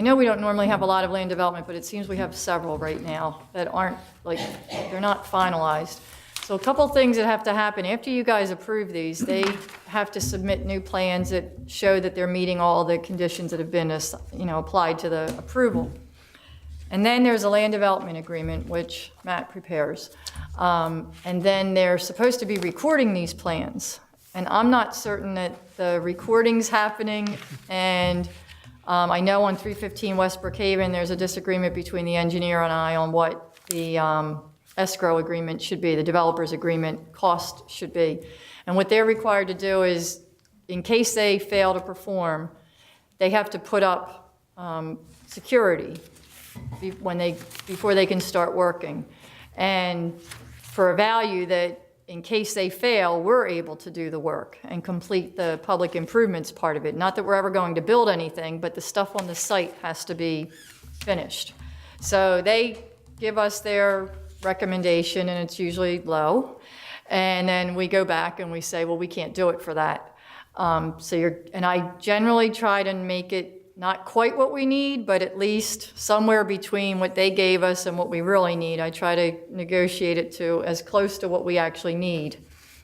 know we don't normally have a lot of land development, but it seems we have several right now that aren't, they're not finalized. So a couple things that have to happen. After you guys approve these, they have to submit new plans that show that they're meeting all the conditions that have been, applied to the approval. And then there's a land development agreement, which Matt prepares. And then they're supposed to be recording these plans. And I'm not certain that the recording's happening. And I know on 315 West Brookhaven, there's a disagreement between the engineer and I on what the escrow agreement should be, the developer's agreement cost should be. And what they're required to do is, in case they fail to perform, they have to put up security before they can start working. And for a value that, in case they fail, we're able to do the work and complete the public improvements part of it. Not that we're ever going to build anything, but the stuff on the site has to be finished. So they give us their recommendation, and it's usually low. And then we go back and we say, well, we can't do it for that. And I generally try to make it not quite what we need, but at least somewhere between what they gave us and what we really need. I try to negotiate it to as close to what we actually need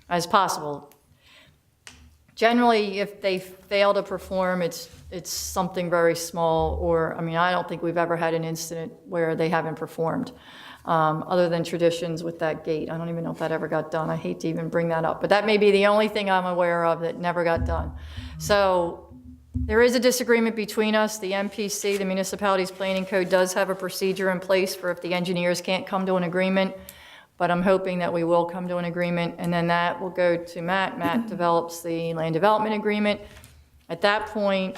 as possible. Generally, if they fail to perform, it's something very small, or, I don't think we've ever had an incident where they haven't performed, other than traditions with that gate. I don't even know if that ever got done. I hate to even bring that up, but that may be the only thing I'm aware of that never got done. So there is a disagreement between us. The MPC, the Municipalities Planning Code, does have a procedure in place for if the engineers can't come to an agreement, but I'm hoping that we will come to an agreement, and then that will go to Matt. Matt develops the land development agreement. At that point,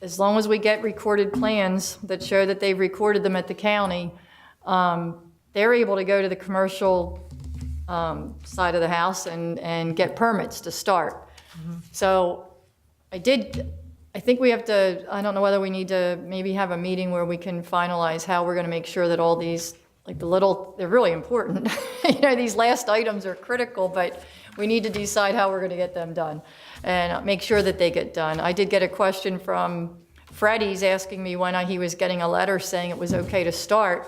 as long as we get recorded plans that show that they've recorded them at the county, they're able to go to the commercial side of the house and get permits to start. So I think we have to, I don't know whether we need to maybe have a meeting where we can finalize how we're going to make sure that all these, they're really important. These last items are critical, but we need to decide how we're going to get them done and make sure that they get done. I did get a question from Freddie's asking me when he was getting a letter saying it was okay to start.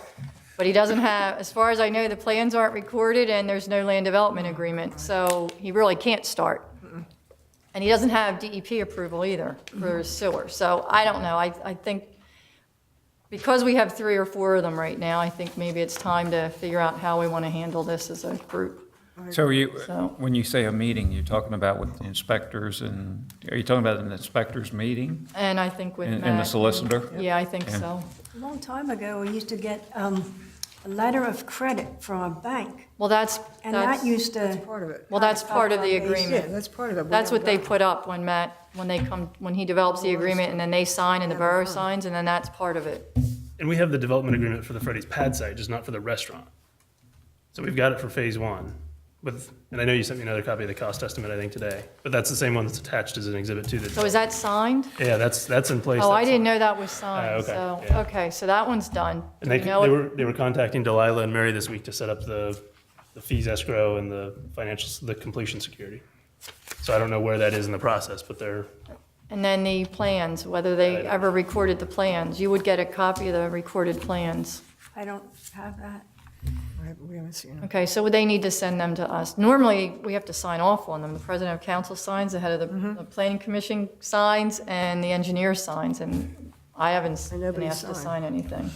But he doesn't have, as far as I know, the plans aren't recorded and there's no land development agreement, so he really can't start. And he doesn't have DEP approval either for his sewer. So I don't know, I think, because we have 3 or 4 of them right now, I think maybe it's time to figure out how we want to handle this as a group. So So- when you say a meeting, you're talking about with the inspectors and, are you talking about an inspectors meeting And I think with and Matt. the solicitor? Yeah, I think Yeah. so. A long time ago, we used to get a letter of credit from a bank, Well, that's, and that used to, Part of it. well, that's part of the Yeah, agreement. that's part of it. We That's what they don't put up when when he develops the agreement, and then they sign and the borough signs, and then that's part of it. And we have the development agreement for the Freddy's Pad site, just not for the restaurant. So we've got it for phase 1 with, and I know you sent me another copy of the cost estimate, I think, today, but that's the same one that's attached as an exhibit to the. So is that signed? Yeah, that's in place. Oh, I That's- didn't know that was signed, okay, so, yeah. okay, so that one's done. And Do they, we know it? they were contacting Delilah and Mary this week to set up the fees escrow and the the completion security. So I don't know where that is in the process, but they're, And then the plans, whether they ever recorded the plans. You would get a copy of the recorded plans. I don't have that. We haven't seen it. Okay, so they need to send them to us. Normally, we have to sign off on them. The president of council signs, the head of the planning commission signs, and the engineer signs, and I haven't And been nobody asked to signed. sign anything.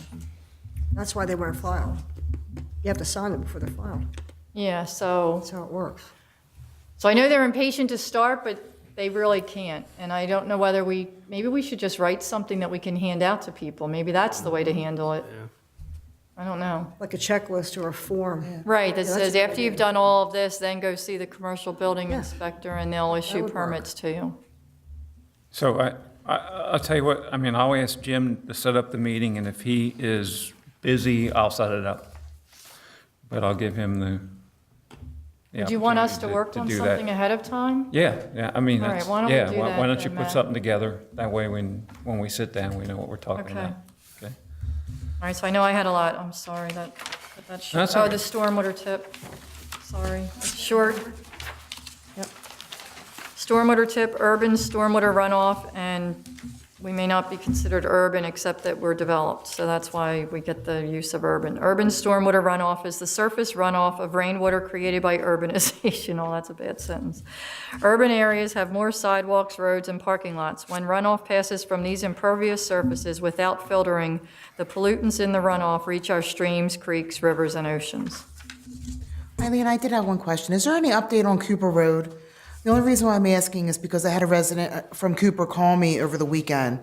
That's why they weren't filed. You have to sign them before they're filed. Yeah, so, That's how it works. so I know they're impatient to start, but they really can't. And I don't know whether maybe we should just write something that we can hand out to people. Maybe that's the way to handle it. yeah. I don't know. Like a checklist or a form. Right, that Yeah, that's says a good after you've idea. done all of this, then go see the commercial building Yeah. inspector and they'll issue would work. permits to you. So I'll tell you what, I mean, I'll ask Jim to set up the meeting, and if he is busy, I'll set it up. But I'll give him the Do you want us to opportunity work on do that. something ahead of time? Yeah, I mean, All right, that's, why don't we yeah, do why that don't you then, put Matt? something together? That way, when we sit down, we know what we're talking Okay. about. Okay. All right, so I know I had a lot, I'm sorry, that's short. That's all Oh, right. the stormwater tip, sorry, it's short. Yep. Stormwater tip, urban stormwater runoff, and we may not be considered urban except that we're developed, so that's why we get the use of urban. Urban stormwater runoff is the surface runoff of rainwater created by urbanization. Oh, that's a bad sentence. Urban areas have more sidewalks, roads, and parking lots. When runoff passes from these impervious surfaces without filtering, the pollutants in the runoff reach our streams, creeks, rivers, and oceans. Eileen, I did have one question. Is there any update on Cooper Road? The only reason why I'm asking is because I had a resident from Cooper call me over the weekend,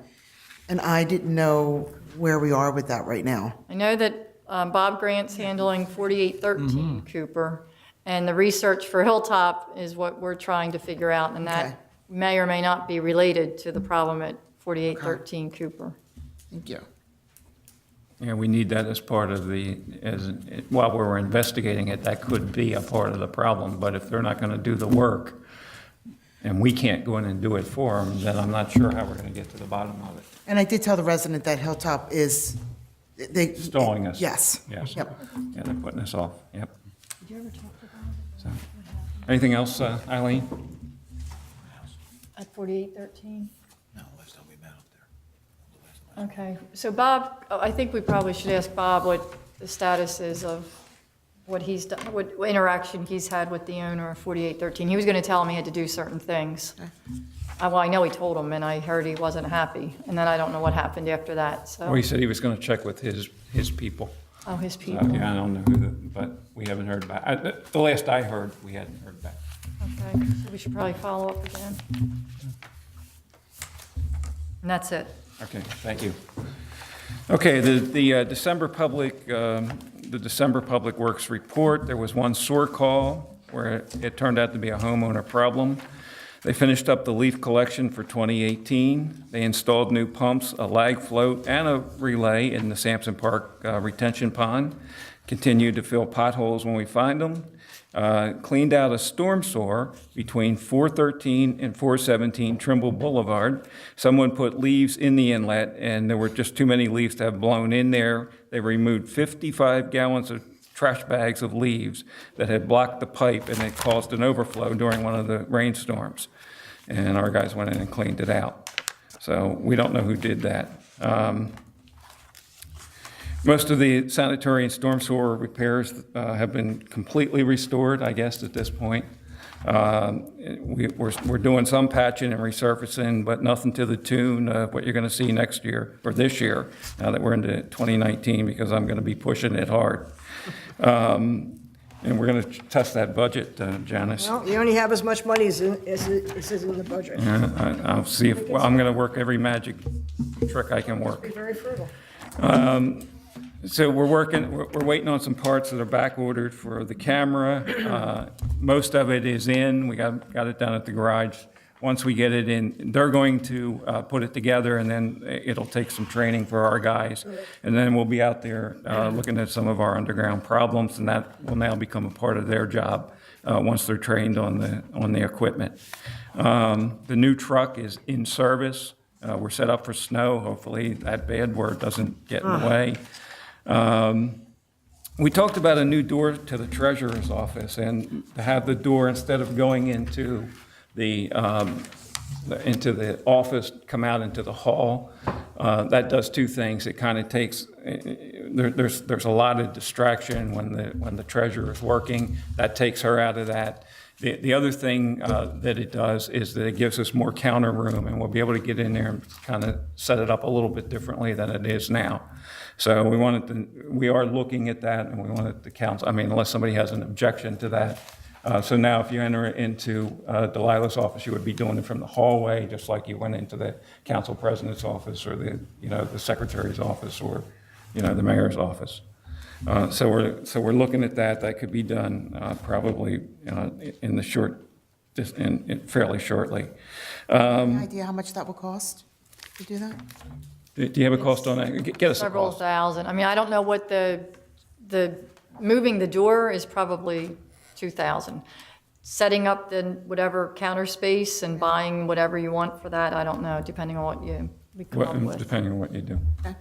and I didn't know where we are with that right now. I know that Bob Grant's handling 4813 Cooper, and the research for Hilltop is what we're trying to figure out, and Okay. that may or may not be related to the problem at 4813 Cooper. Thank you. Yeah, we need that as part of while we're investigating it, that could be a part of the problem. But if they're not going to do the work, and we can't go in and do it for them, then I'm not sure how we're going to get to the bottom of it. And I did tell the resident that Hilltop is, they. Stalling us. Yes. Yes. Yep. Yeah, they're putting us off, yep. So, anything else, Eileen? At 4813? No, last time we met up there. Okay, so Bob, I think we probably should ask Bob what the status is of what he's done, what interaction he's had with the owner of 4813. He was going to tell him he had to do certain things. Well, I know he told him, and I heard he wasn't happy, and then I don't know what happened after that, so. Well, he said he was going to check with his people. Oh, his So, people. yeah, I don't know who, but we haven't heard back. The last I heard, we hadn't heard back. Okay, so we should probably follow up again. And that's it. Okay, thank you. Okay, the December Public Works report, there was one sewer call where it turned out to be a homeowner problem. They finished up the leaf collection for 2018. They installed new pumps, a lag float, and a relay in the Sampson Park retention pond. Continued to fill potholes when we find them. Cleaned out a storm sewer between 413 and 417 Trimble Boulevard. Someone put leaves in the inlet, and there were just too many leaves to have blown in there. They removed 55 gallons of trash bags of leaves that had blocked the pipe, and it caused an overflow during one of the rainstorms. And our guys went in and cleaned it out. So we don't know who did that. Most of the sanitary and storm sewer repairs have been completely restored, I guess, at this point. We're doing some patching and resurfacing, but nothing to the tune of what you're going to see next year, or this year, now that we're into 2019, because I'm going to be pushing it hard. And we're going to test that budget, Janice. Well, you only have as much money as is in the budget. I'll see if, well, I'm going to work every magic trick I can work. Be very frugal. So we're waiting on some parts that are back ordered for the camera. Most of it is in. We got it done at the garage. Once we get it in, they're going to put it together, and then it'll take some training for our guys. And then we'll be out there looking at some of our underground problems, and that will now become a part of their job once they're trained on the equipment. The new truck is in service. We're set up for snow. Hopefully that bad word doesn't get in the way. We talked about a new door to the treasurer's office, and to have the door, instead of going into the office, come out into the hall. That does two things. It kind of takes, there's a lot of distraction when the treasurer is working. That takes her out of that. The other thing that it does is that it gives us more counter room, and we'll be able to get in there and kind of set it up a little bit differently than it is now. So we are looking at that, and we wanted the council, I mean, unless somebody has an objection to that. So now if you enter into Delilah's office, you would be doing it from the hallway, just like you went into the council president's office, or the secretary's office, or the mayor's office. So we're looking at that. That could be done probably in fairly shortly. Any idea how much that will cost to do that? Do you have a cost on that? Get us a Several cost. thousand. I mean, I don't know what the moving the door is probably 2,000. Setting up the whatever counter space and buying whatever you want for that, I don't know, depending on what we come up with. Depending on what you do. Okay.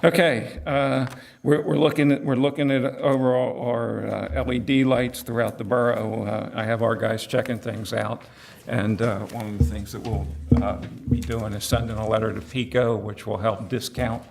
Okay, we're looking at overall our LED lights throughout the borough. I have our guys checking things out, and one of the things that we'll be doing is sending a letter to Pico, which will help discount